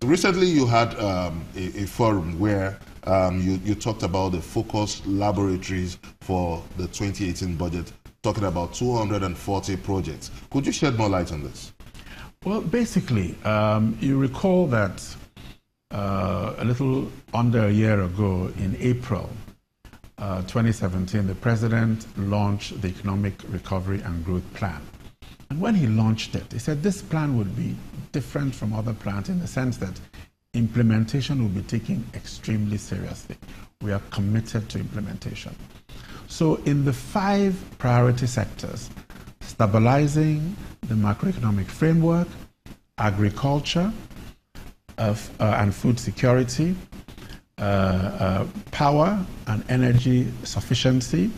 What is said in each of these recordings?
Recently, you had a forum where you talked about the focused laboratories for the 2018 budget, talking about 240 projects. Could you shed more light on this? Well, basically, you recall that a little under a year ago, in April 2017, the President launched the Economic Recovery and Growth Plan. And when he launched it, he said this plan would be different from other plans in the sense that implementation will be taken extremely seriously. We are committed to implementation. So in the 5 priority sectors, stabilizing the macroeconomic framework, agriculture and food security, power and energy sufficiency,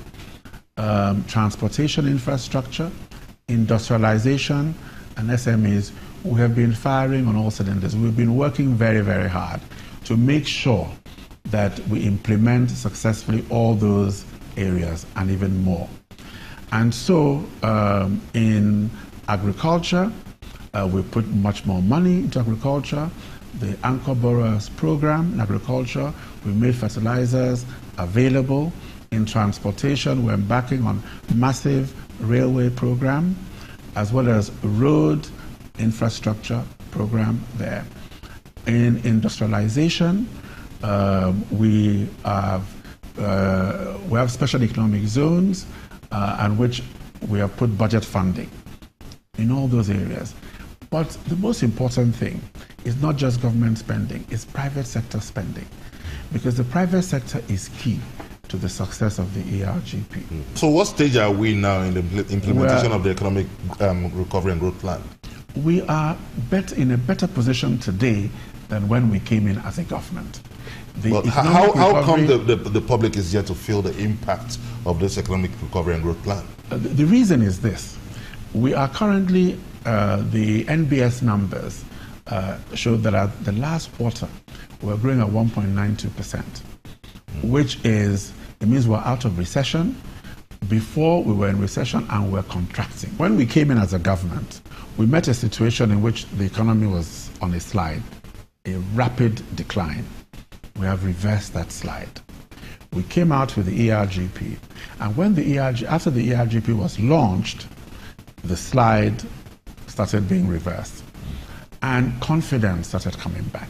transportation infrastructure, industrialization, and SMEs, we have been firing on all cylinders. We've been working very, very hard to make sure that we implement successfully all those areas and even more. And so in agriculture, we put much more money into agriculture. The Anchor Borrowers program in agriculture, we made fertilizers available. In transportation, we're embarking on massive railway program, as well as road infrastructure program there. In industrialization, we have special economic zones and which we have put budget funding in all those areas. But the most important thing is not just government spending, it's private sector spending, because the private sector is key to the success of the ERGP. So what stage are we now in the implementation of the Economic Recovery and Growth Plan? We are in a better position today than when we came in as a government. But how come the public is yet to feel the impact of this Economic Recovery and Growth Plan? The reason is this. We are currently, the NBS numbers show that at the last quarter, we're growing at 1.92%, which is, it means we're out of recession. Before we were in recession and we're contracting. When we came in as a government, we met a situation in which the economy was on a slide, a rapid decline. We have reversed that slide. We came out with the ERGP, and when after the ERGP was launched, the slide started being reversed, and confidence started coming back.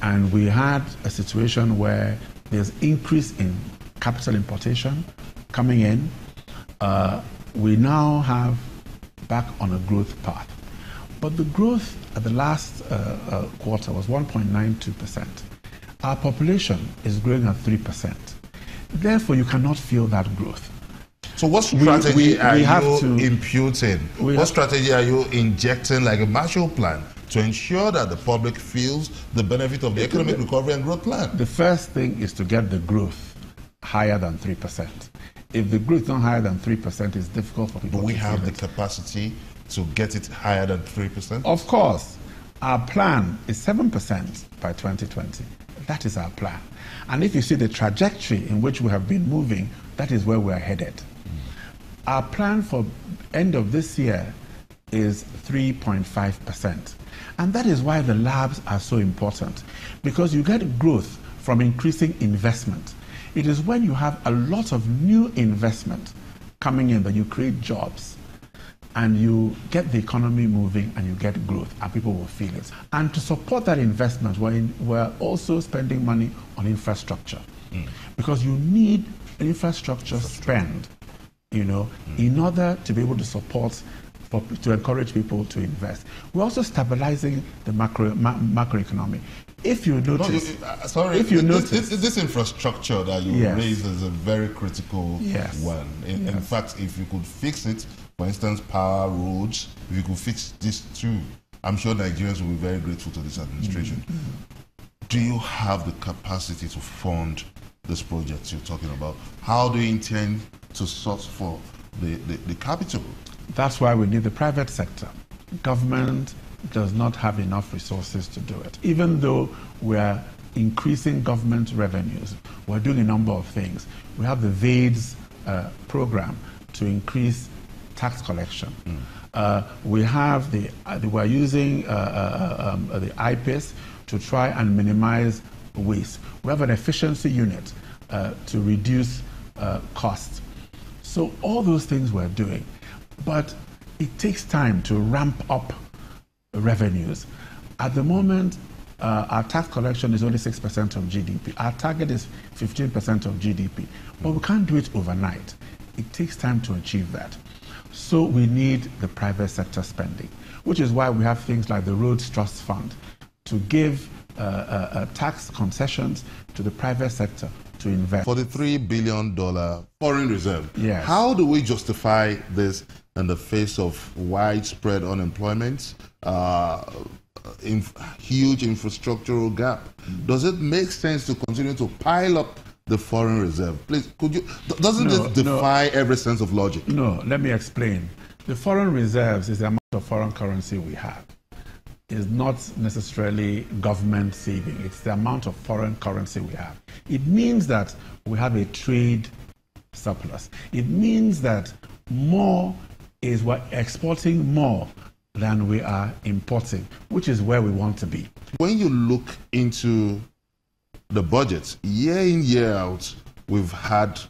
And we had a situation where there's increase in capital importation coming in. We now have back on a growth path. But the growth at the last quarter was 1.92%. Our population is growing at 3%. Therefore, you cannot feel that growth. So what strategy are you imputing? What strategy are you injecting, like a Marshall Plan, to ensure that the public feels the benefit of the Economic Recovery and Growth Plan? The first thing is to get the growth higher than 3%. If the growth is not higher than 3%, it's difficult for people to feel it. Do we have the capacity to get it higher than 3%? Of course. Our plan is 7% by 2020. That is our plan. And if you see the trajectory in which we have been moving, that is where we are headed. Our plan for end of this year is 3.5%. And that is why the labs are so important, because you get growth from increasing investment. It is when you have a lot of new investment coming in that you create jobs and you get the economy moving and you get growth and people will feel it. And to support that investment, we're also spending money on infrastructure because you need infrastructure spend, in order to be able to support, to encourage people to invest. We're also stabilizing the macroeconomy. If you notice, this infrastructure that you raised is a very critical one. In fact, if you could fix it, for instance, power, roads, if you could fix this too, I'm sure Nigerians will be very grateful to this administration. Do you have the capacity to fund this project you're talking about? How do you intend to source for the capital? That's why we need the private sector. Government does not have enough resources to do it. Even though we're increasing government revenues, we're doing a number of things. We have the VADES program to increase tax collection. We have we're using the IPIS to try and minimize waste. We have an efficiency unit to reduce costs. So all those things we're doing, but it takes time to ramp up revenues. At the moment, our tax collection is only 6% of GDP. Our target is 15% of GDP, but we can't do it overnight. It takes time to achieve that. So we need the private sector spending, which is why we have things like the Roads Trust Fund to give tax concessions to the private sector to invest. For the $3 billion foreign reserve, yes. How do we justify this in the face of widespread unemployment, huge infrastructural gap? Does it make sense to continue to pile up the foreign reserve? Please, could you? Doesn't it defy every sense of logic? No, let me explain. The foreign reserves is the amount of foreign currency we have. It's not necessarily government saving. It's the amount of foreign currency we have. It means that we have a trade surplus. It means that we're exporting more than we are importing, which is where we want to be. When you look into the budget, year in, year out, we've had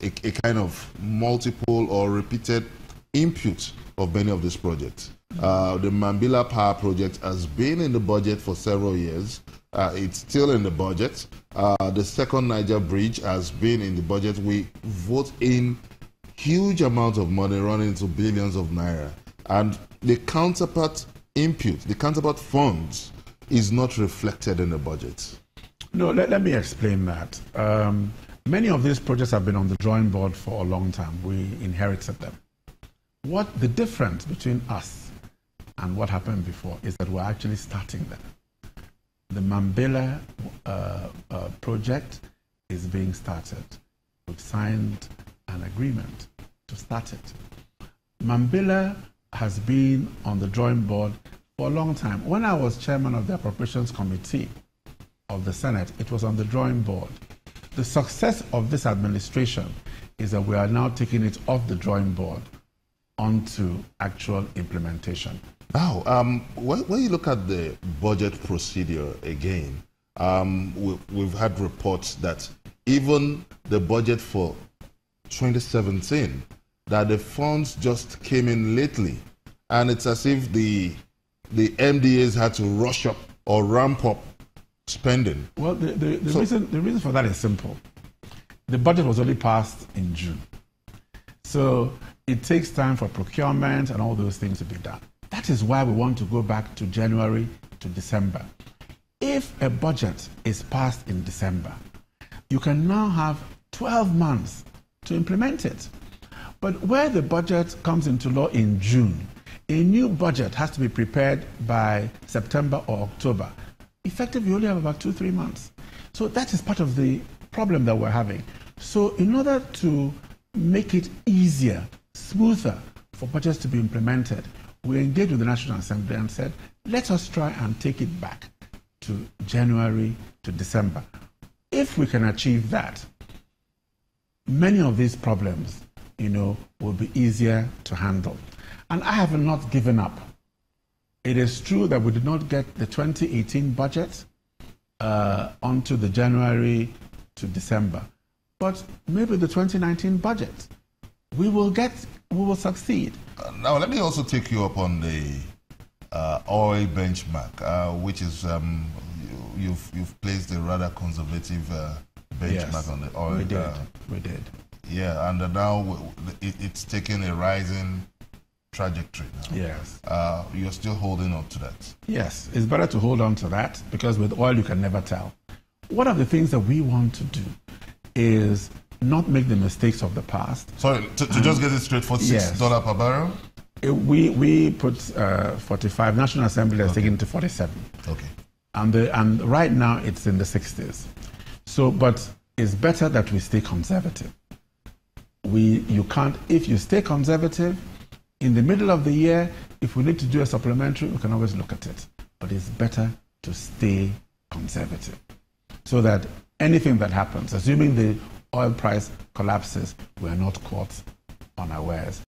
a kind of multiple or repeated input of many of these projects. The Mambila Power Project has been in the budget for several years. It's still in the budget. The second Niger Bridge has been in the budget. We vote in huge amounts of money running into billions of naira. And the counterpart input, the counterpart funds, is not reflected in the budget. No, let me explain that. Many of these projects have been on the drawing board for a long time. We inherited them. What the difference between us and what happened before is that we're actually starting them. The Mambila project is being started. We've signed an agreement to start it. Mambila has been on the drawing board for a long time. When I was chairman of the Appropriations Committee of the Senate, it was on the drawing board. The success of this administration is that we are now taking it off the drawing board onto actual implementation. Now, when you look at the budget procedure again, we've had reports that even the budget for 2017, that the funds just came in lately, and it's as if the MDAs had to rush up or ramp up spending. Well, the reason for that is simple. The budget was only passed in June. So it takes time for procurement and all those things to be done. That is why we want to go back to January to December. If a budget is passed in December, you can now have 12 months to implement it. But where the budget comes into law in June, a new budget has to be prepared by September or October. Effectively, you only have about 2-3 months. So that is part of the problem that we're having. So in order to make it easier, smoother for budgets to be implemented, we engaged with the National Assembly and said, let us try and take it back to January to December. If we can achieve that, many of these problems, will be easier to handle. And I have not given up. It is true that we did not get the 2018 budget onto the January to December, but maybe the 2019 budget, we will succeed. Now, let me also take you up on the oil benchmark, which is you've placed a rather conservative benchmark on the oil. We did. Yeah, and now it's taking a rising trajectory now. Yes. You're still holding on to that. Yes, it's better to hold on to that because with oil you can never tell. One of the things that we want to do is not make the mistakes of the past. Sorry, to just get it straight, $46 per barrel? We put 45. National Assembly has taken it to 47. Okay. And right now it's in the 60s. So, but it's better that we stay conservative. If you stay conservative, in the middle of the year, if we need to do a supplementary, we can always look at it. But it's better to stay conservative so that anything that happens, assuming the oil price collapses, we are not caught unawares.